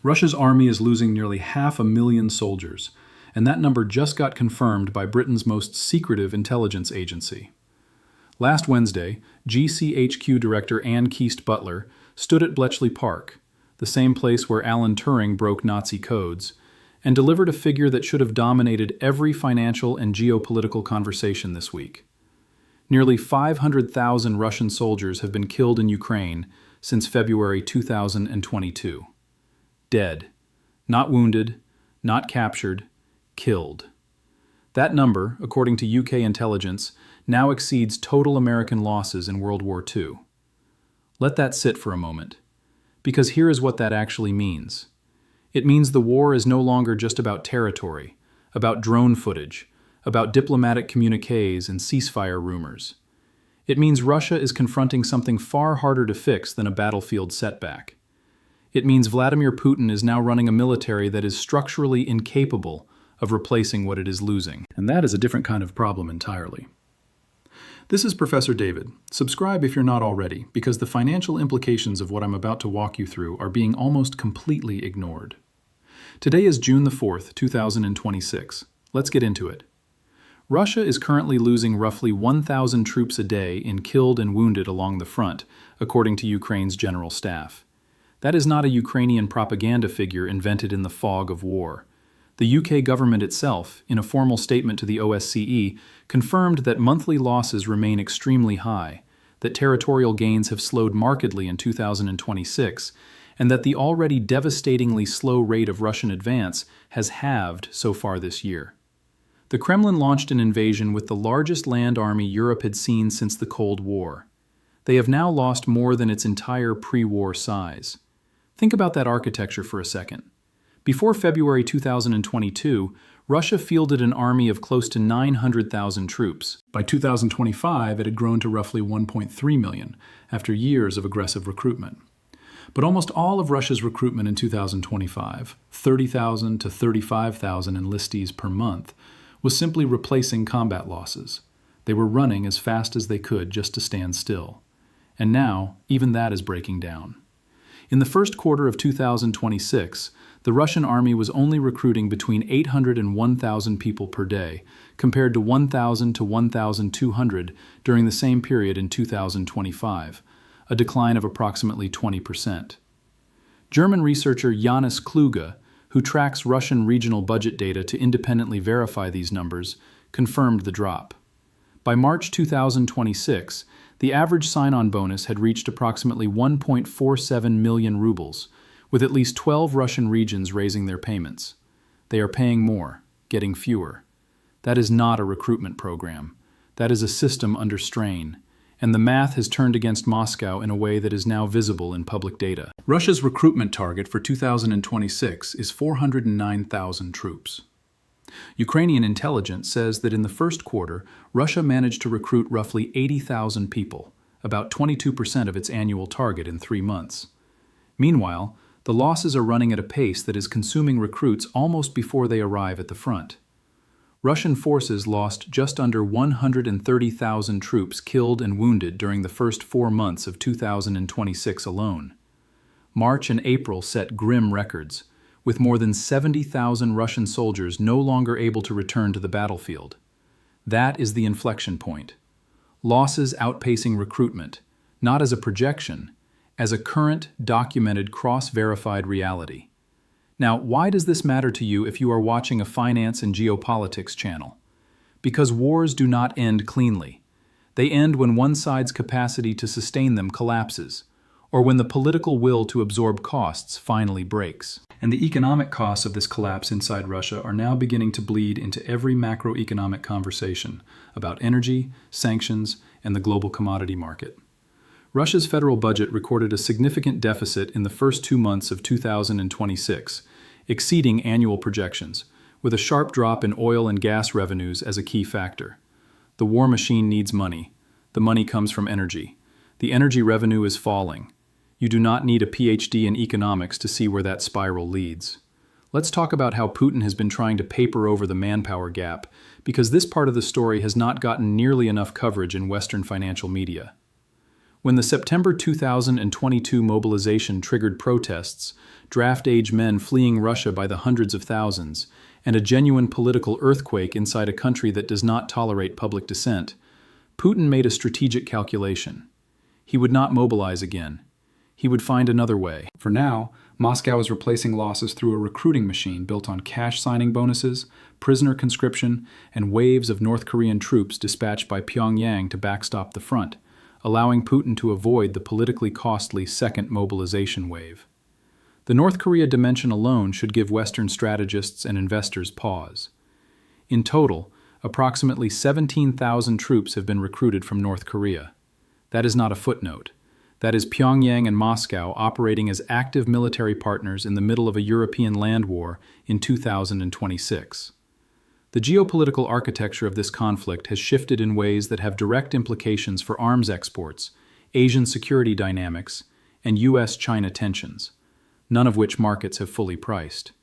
Russia's army is losing nearly 500,000 soldiers, and that number just got confirmed by Britain's most secretive intelligence agency. Last Wednesday, GCHQ Director Anne Keast Butler stood at Bletchley Park, the same place where Alan Turing broke Nazi codes, and delivered a figure that should have dominated every financial and geopolitical conversation this week. Nearly 500,000 Russian soldiers have been killed in Ukraine since February 2022. Dead. Not wounded, not captured, killed. That number, according to UK intelligence, now exceeds total American losses in World War II. Let that sit for a moment, because here is what that actually means. It means the war is no longer just about territory, about drone footage, about diplomatic communiques and ceasefire rumors. It means Russia is confronting something far harder to fix than a battlefield setback. It means Vladimir Putin is now running a military that is structurally incapable of replacing what it is losing. And that is a different kind of problem entirely. This is Professor David. Subscribe if you're not already, because the financial implications of what I'm about to walk you through are being almost completely ignored. Today is June the 4th, 2026. Let's get into it. Russia is currently losing roughly 1,000 troops a day in killed and wounded along the front, according to Ukraine's general staff. That is not a Ukrainian propaganda figure invented in the fog of war. The UK government itself, in a formal statement to the OSCE, confirmed that monthly losses remain extremely high, that territorial gains have slowed markedly in 2026, and that the already devastatingly slow rate of Russian advance has halved so far this year. The Kremlin launched an invasion with the largest land army Europe had seen since the Cold War. They have now lost more than its entire pre-war size. Think about that architecture for a second. Before February 2022, Russia fielded an army of close to 900,000 troops. By 2025, it had grown to roughly 1.3 million, after years of aggressive recruitment. But almost all of Russia's recruitment in 2025, 30,000 to 35,000 enlistees per month, was simply replacing combat losses. They were running as fast as they could just to stand still. And now, even that is breaking down. In the first quarter of 2026, the Russian army was only recruiting between 800 and 1,000 people per day, compared to 1,000 to 1,200 during the same period in 2025, a decline of approximately 20%. German researcher Janis Kluge, who tracks Russian regional budget data to independently verify these numbers, confirmed the drop. By March 2026, the average sign-on bonus had reached approximately 1.47 million rubles, with at least 12 Russian regions raising their payments. They are paying more, getting fewer. That is not a recruitment program. That is a system under strain, and the math has turned against Moscow in a way that is now visible in public data. Russia's recruitment target for 2026 is 409,000 troops. Ukrainian intelligence says that in the first quarter, Russia managed to recruit roughly 80,000 people, about 22% of its annual target in 3 months. Meanwhile, the losses are running at a pace that is consuming recruits almost before they arrive at the front. Russian forces lost just under 130,000 troops killed and wounded during the first 4 months of 2026 alone. March and April set grim records, with more than 70,000 Russian soldiers no longer able to return to the battlefield. That is the inflection point. Losses outpacing recruitment, not as a projection, as a current, documented, cross-verified reality. Now, why does this matter to you if you are watching a finance and geopolitics channel? Because wars do not end cleanly. They end when one side's capacity to sustain them collapses, or when the political will to absorb costs finally breaks. And the economic costs of this collapse inside Russia are now beginning to bleed into every macroeconomic conversation about energy, sanctions, and the global commodity market. Russia's federal budget recorded a significant deficit in the first 2 months of 2026, exceeding annual projections, with a sharp drop in oil and gas revenues as a key factor. The war machine needs money. The money comes from energy. The energy revenue is falling. You do not need a PhD in economics to see where that spiral leads. Let's talk about how Putin has been trying to paper over the manpower gap, because this part of the story has not gotten nearly enough coverage in Western financial media. When the September 2022 mobilization triggered protests, draft-age men fleeing Russia by the hundreds of thousands, and a genuine political earthquake inside a country that does not tolerate public dissent, Putin made a strategic calculation. He would not mobilize again. He would find another way. For now, Moscow is replacing losses through a recruiting machine built on cash signing bonuses, prisoner conscription, and waves of North Korean troops dispatched by Pyongyang to backstop the front, allowing Putin to avoid the politically costly second mobilization wave. The North Korea dimension alone should give Western strategists and investors pause. In total, approximately 17,000 troops have been recruited from North Korea. That is not a footnote. That is Pyongyang and Moscow operating as active military partners in the middle of a European land war in 2026. The geopolitical architecture of this conflict has shifted in ways that have direct implications for arms exports, Asian security dynamics, and US-China tensions, none of which markets have fully priced.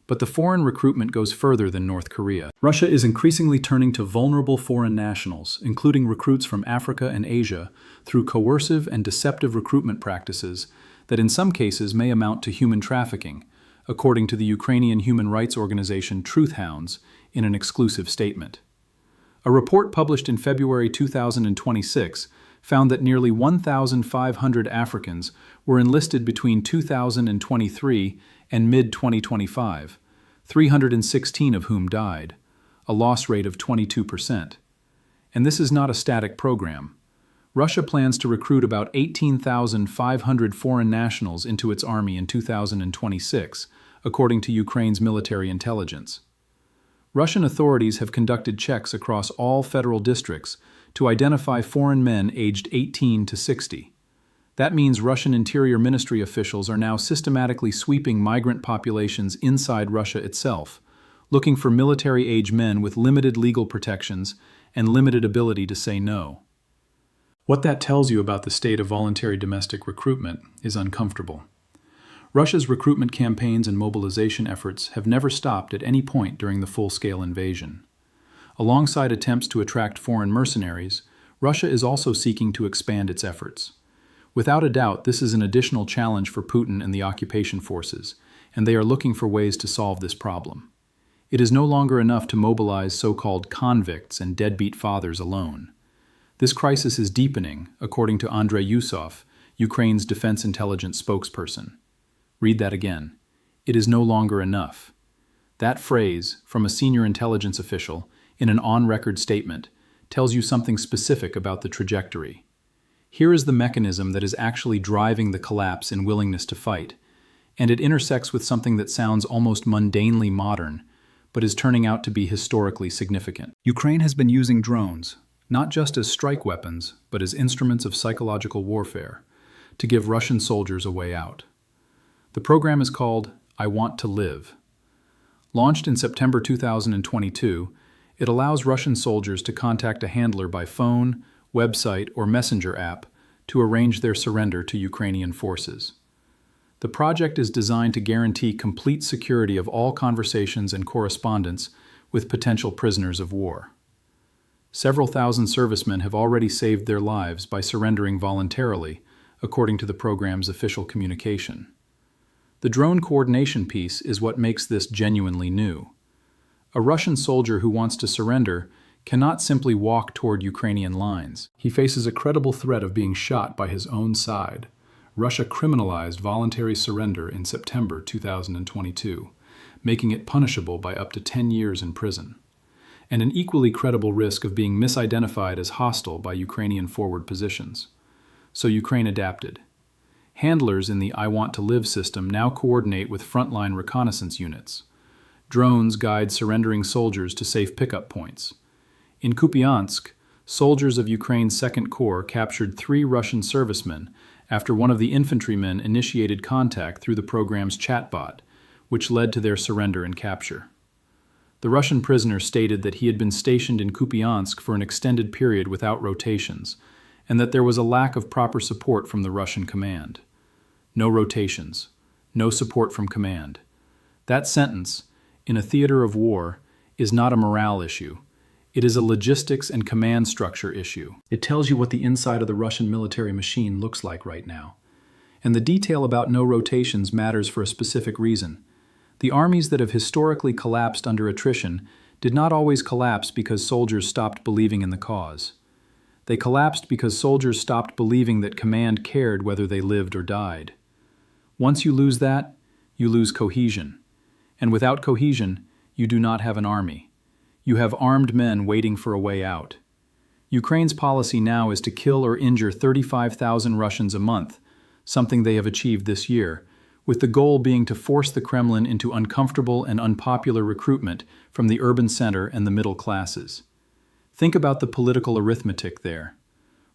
But the foreign recruitment goes further than North Korea. Russia is increasingly turning to vulnerable foreign nationals, including recruits from Africa and Asia, through coercive and deceptive recruitment practices that in some cases may amount to human trafficking, according to the Ukrainian human rights organization Truth Hounds in an exclusive statement. A report published in February 2026 found that nearly 1,500 Africans were enlisted between 2023 and mid-2025, 316 of whom died, a loss rate of 22%. And this is not a static program. Russia plans to recruit about 18,500 foreign nationals into its army in 2026, according to Ukraine's military intelligence. Russian authorities have conducted checks across all federal districts to identify foreign men aged 18 to 60. That means Russian Interior Ministry officials are now systematically sweeping migrant populations inside Russia itself, looking for military-age men with limited legal protections and limited ability to say no. What that tells you about the state of voluntary domestic recruitment is uncomfortable. Russia's recruitment campaigns and mobilization efforts have never stopped at any point during the full-scale invasion. Alongside attempts to attract foreign mercenaries, Russia is also seeking to expand its efforts. Without a doubt, this is an additional challenge for Putin and the occupation forces, and they are looking for ways to solve this problem. It is no longer enough to mobilize so-called convicts and deadbeat fathers alone. This crisis is deepening, according to Andrei Yusov, Ukraine's defense intelligence spokesperson. Read that again. It is no longer enough. That phrase, from a senior intelligence official, in an on-record statement, tells you something specific about the trajectory. Here is the mechanism that is actually driving the collapse in willingness to fight, and it intersects with something that sounds almost mundanely modern, but is turning out to be historically significant. Ukraine has been using drones, not just as strike weapons, but as instruments of psychological warfare, to give Russian soldiers a way out. The program is called I Want to Live. Launched in September 2022, it allows Russian soldiers to contact a handler by phone, website, or messenger app to arrange their surrender to Ukrainian forces. The project is designed to guarantee complete security of all conversations and correspondence with potential prisoners of war. Several thousand servicemen have already saved their lives by surrendering voluntarily, according to the program's official communication. The drone coordination piece is what makes this genuinely new. A Russian soldier who wants to surrender cannot simply walk toward Ukrainian lines. He faces a credible threat of being shot by his own side. Russia criminalized voluntary surrender in September 2022, making it punishable by up to 10 years in prison, and an equally credible risk of being misidentified as hostile by Ukrainian forward positions. So Ukraine adapted. Handlers in the I Want to Live system now coordinate with frontline reconnaissance units. Drones guide surrendering soldiers to safe pickup points. In Kupiansk, soldiers of Ukraine's Second Corps captured 3 Russian servicemen after one of the infantrymen initiated contact through the program's chatbot, which led to their surrender and capture. The Russian prisoner stated that he had been stationed in Kupiansk for an extended period without rotations, and that there was a lack of proper support from the Russian command. No rotations, no support from command. That sentence, in a theater of war, is not a morale issue. It is a logistics and command structure issue. It tells you what the inside of the Russian military machine looks like right now. And the detail about no rotations matters for a specific reason. The armies that have historically collapsed under attrition did not always collapse because soldiers stopped believing in the cause. They collapsed because soldiers stopped believing that command cared whether they lived or died. Once you lose that, you lose cohesion. And without cohesion, you do not have an army. You have armed men waiting for a way out. Ukraine's policy now is to kill or injure 35,000 Russians a month, something they have achieved this year, with the goal being to force the Kremlin into uncomfortable and unpopular recruitment from the urban center and the middle classes. Think about the political arithmetic there.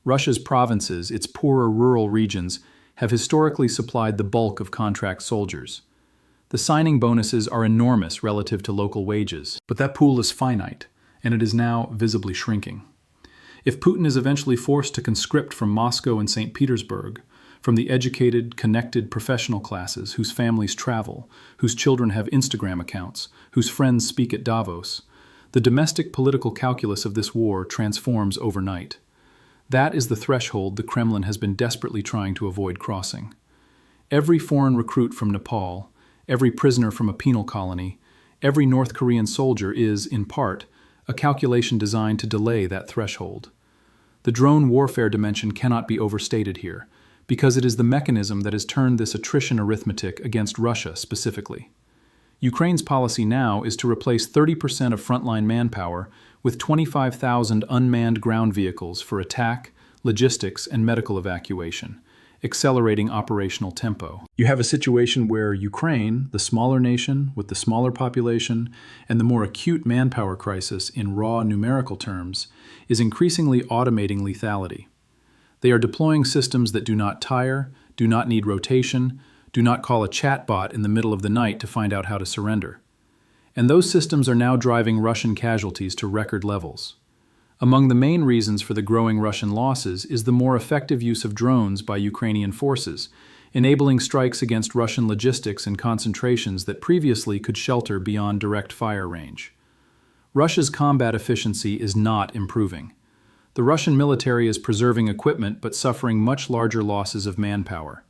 Russia's provinces, its poorer rural regions, have historically supplied the bulk of contract soldiers. The signing bonuses are enormous relative to local wages, but that pool is finite, and it is now visibly shrinking. If Putin is eventually forced to conscript from Moscow and St. Petersburg, from the educated, connected professional classes whose families travel, whose children have Instagram accounts, whose friends speak at Davos, the domestic political calculus of this war transforms overnight. That is the threshold the Kremlin has been desperately trying to avoid crossing. Every foreign recruit from Nepal, every prisoner from a penal colony, every North Korean soldier is, in part, a calculation designed to delay that threshold. The drone warfare dimension cannot be overstated here, because it is the mechanism that has turned this attrition arithmetic against Russia specifically. Ukraine's policy now is to replace 30% of frontline manpower with 25,000 unmanned ground vehicles for attack, logistics, and medical evacuation, accelerating operational tempo. You have a situation where Ukraine, the smaller nation with the smaller population and the more acute manpower crisis in raw numerical terms, is increasingly automating lethality. They are deploying systems that do not tire, do not need rotation, do not call a chatbot in the middle of the night to find out how to surrender. And those systems are now driving Russian casualties to record levels. Among the main reasons for the growing Russian losses is the more effective use of drones by Ukrainian forces, enabling strikes against Russian logistics and concentrations that previously could shelter beyond direct fire range. Russia's combat efficiency is not improving. The Russian military is preserving equipment but suffering much larger losses of manpower.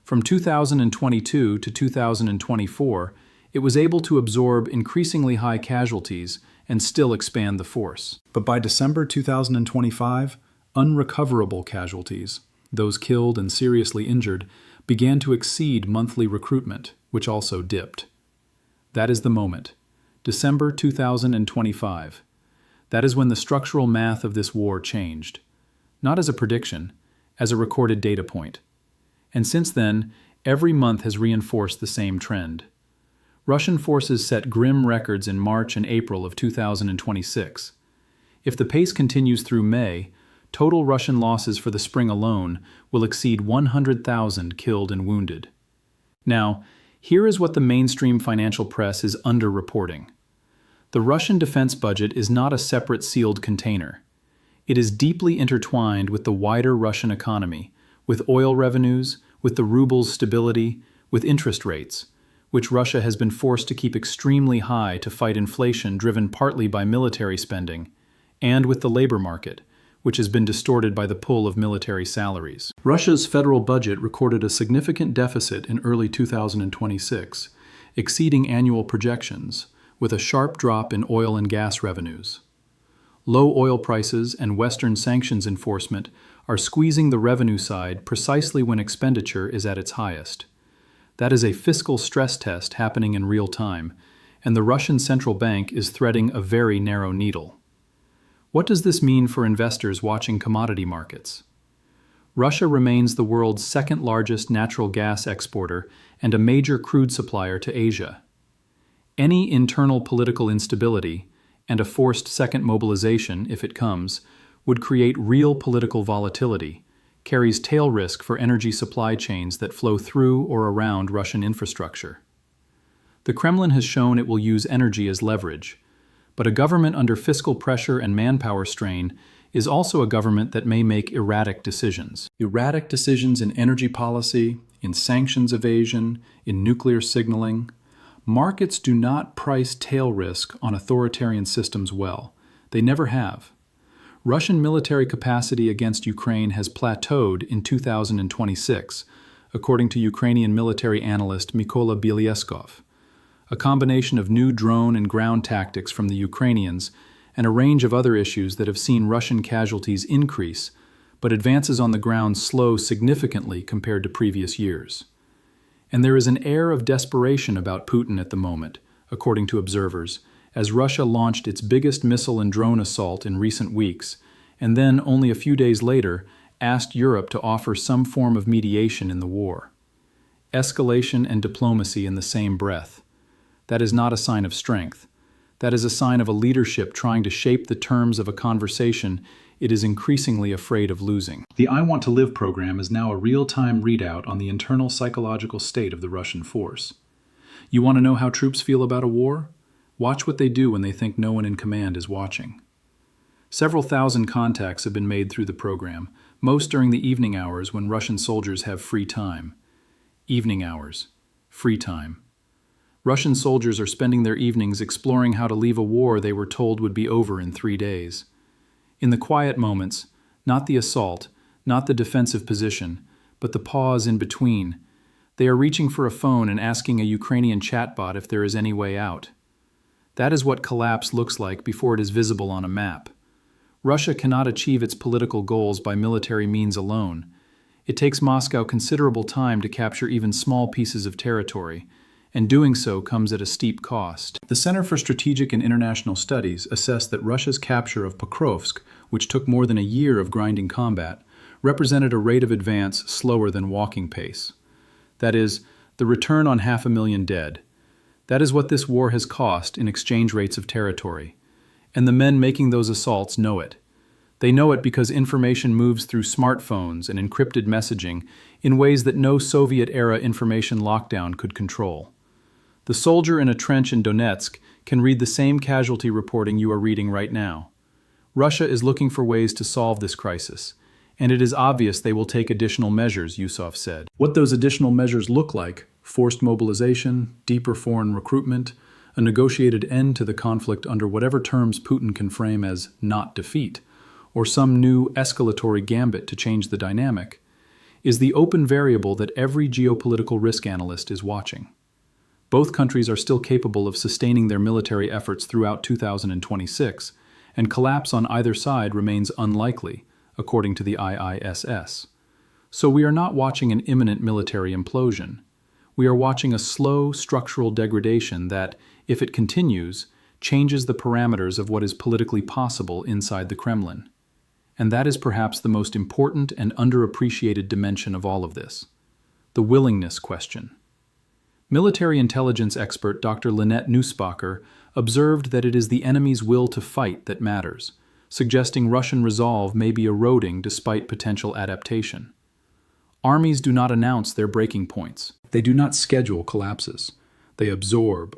From 2022 to 2024, it was able to absorb increasingly high casualties and still expand the force. But by December 2025, unrecoverable casualties, those killed and seriously injured, began to exceed monthly recruitment, which also dipped. That is the moment. December 2025. That is when the structural math of this war changed. Not as a prediction, as a recorded data point. And since then, every month has reinforced the same trend. Russian forces set grim records in March and April of 2026. If the pace continues through May, total Russian losses for the spring alone will exceed 100,000 killed and wounded. Now, here is what the mainstream financial press is underreporting. The Russian defense budget is not a separate sealed container. It is deeply intertwined with the wider Russian economy, with oil revenues, with the ruble's stability, with interest rates, which Russia has been forced to keep extremely high to fight inflation driven partly by military spending, and with the labor market, which has been distorted by the pull of military salaries. Russia's federal budget recorded a significant deficit in early 2026, exceeding annual projections, with a sharp drop in oil and gas revenues. Low oil prices and Western sanctions enforcement are squeezing the revenue side precisely when expenditure is at its highest. That is a fiscal stress test happening in real time, and the Russian central bank is threading a very narrow needle. What does this mean for investors watching commodity markets? Russia remains the world's second largest natural gas exporter and a major crude supplier to Asia. Any internal political instability, and a forced second mobilization, if it comes, would create real political volatility, carries tail risk for energy supply chains that flow through or around Russian infrastructure. The Kremlin has shown it will use energy as leverage, but a government under fiscal pressure and manpower strain is also a government that may make erratic decisions. Erratic decisions in energy policy, in sanctions evasion, in nuclear signaling. Markets do not price tail risk on authoritarian systems well. They never have. Russian military capacity against Ukraine has plateaued in 2026, according to Ukrainian military analyst Mykola Bielyeskov. A combination of new drone and ground tactics from the Ukrainians and a range of other issues that have seen Russian casualties increase, but advances on the ground slow significantly compared to previous years. And there is an air of desperation about Putin at the moment, according to observers, as Russia launched its biggest missile and drone assault in recent weeks, and then, only a few days later, asked Europe to offer some form of mediation in the war. Escalation and diplomacy in the same breath. That is not a sign of strength. That is a sign of a leadership trying to shape the terms of a conversation it is increasingly afraid of losing. The I Want to Live program is now a real-time readout on the internal psychological state of the Russian force. You want to know how troops feel about a war? Watch what they do when they think no one in command is watching. Several thousand contacts have been made through the program, most during the evening hours when Russian soldiers have free time. Evening hours. Free time. Russian soldiers are spending their evenings exploring how to leave a war they were told would be over in 3 days. In the quiet moments, not the assault, not the defensive position, but the pause in between, they are reaching for a phone and asking a Ukrainian chatbot if there is any way out. That is what collapse looks like before it is visible on a map. Russia cannot achieve its political goals by military means alone. It takes Moscow considerable time to capture even small pieces of territory, and doing so comes at a steep cost. The Center for Strategic and International Studies assessed that Russia's capture of Pokrovsk, which took more than a year of grinding combat, represented a rate of advance slower than walking pace. That is, the return on 500,000 dead. That is what this war has cost in exchange rates of territory. And the men making those assaults know it. They know it because information moves through smartphones and encrypted messaging in ways that no Soviet-era information lockdown could control. The soldier in a trench in Donetsk can read the same casualty reporting you are reading right now. Russia is looking for ways to solve this crisis, and it is obvious they will take additional measures, Yusuf said. What those additional measures look like, forced mobilization, deeper foreign recruitment, a negotiated end to the conflict under whatever terms Putin can frame as not defeat, or some new escalatory gambit to change the dynamic, is the open variable that every geopolitical risk analyst is watching. Both countries are still capable of sustaining their military efforts throughout 2026, and collapse on either side remains unlikely, according to the IISS. So we are not watching an imminent military implosion. We are watching a slow structural degradation that, if it continues, changes the parameters of what is politically possible inside the Kremlin. And that is perhaps the most important and underappreciated dimension of all of this: the willingness question. Military intelligence expert Dr. Lynette Nussbacher observed that it is the enemy's will to fight that matters, suggesting Russian resolve may be eroding despite potential adaptation. Armies do not announce their breaking points. They do not schedule collapses. They absorb,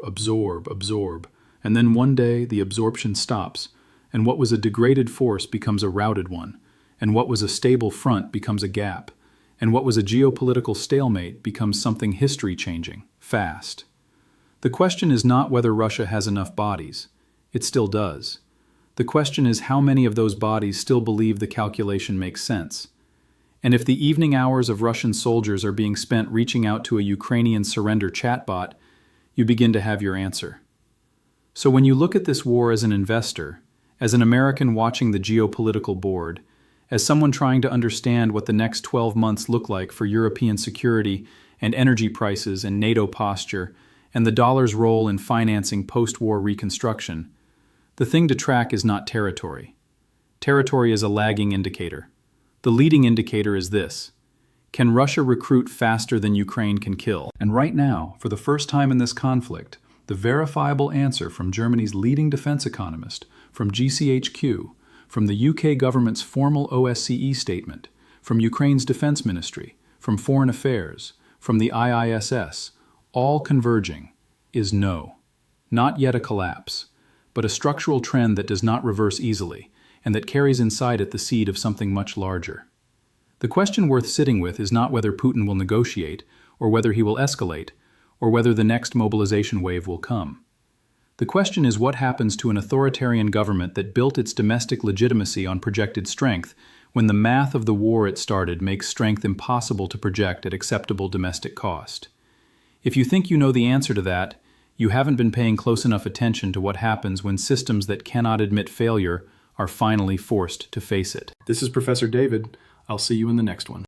and then one day the absorption stops, and what was a degraded force becomes a routed one, and what was a stable front becomes a gap, and what was a geopolitical stalemate becomes something history-changing, fast. The question is not whether Russia has enough bodies. It still does. The question is how many of those bodies still believe the calculation makes sense. And if the evening hours of Russian soldiers are being spent reaching out to a Ukrainian surrender chatbot, you begin to have your answer. So when you look at this war as an investor, as an American watching the geopolitical board, as someone trying to understand what the next 12 months look like for European security and energy prices and NATO posture, and the dollar's role in financing post-war reconstruction, the thing to track is not territory. Territory is a lagging indicator. The leading indicator is this: can Russia recruit faster than Ukraine can kill? And right now, for the first time in this conflict, the verifiable answer from Germany's leading defense economist, from GCHQ, from the UK government's formal OSCE statement, from Ukraine's defense ministry, from Foreign Affairs, from the IISS, all converging, is no. Not yet a collapse, but a structural trend that does not reverse easily, and that carries inside it the seed of something much larger. The question worth sitting with is not whether Putin will negotiate, or whether he will escalate, or whether the next mobilization wave will come. The question is, what happens to an authoritarian government that built its domestic legitimacy on projected strength when the math of the war it started makes strength impossible to project at acceptable domestic cost? If you think you know the answer to that, you haven't been paying close enough attention to what happens when systems that cannot admit failure are finally forced to face it. This is Professor David. I'll see you in the next one.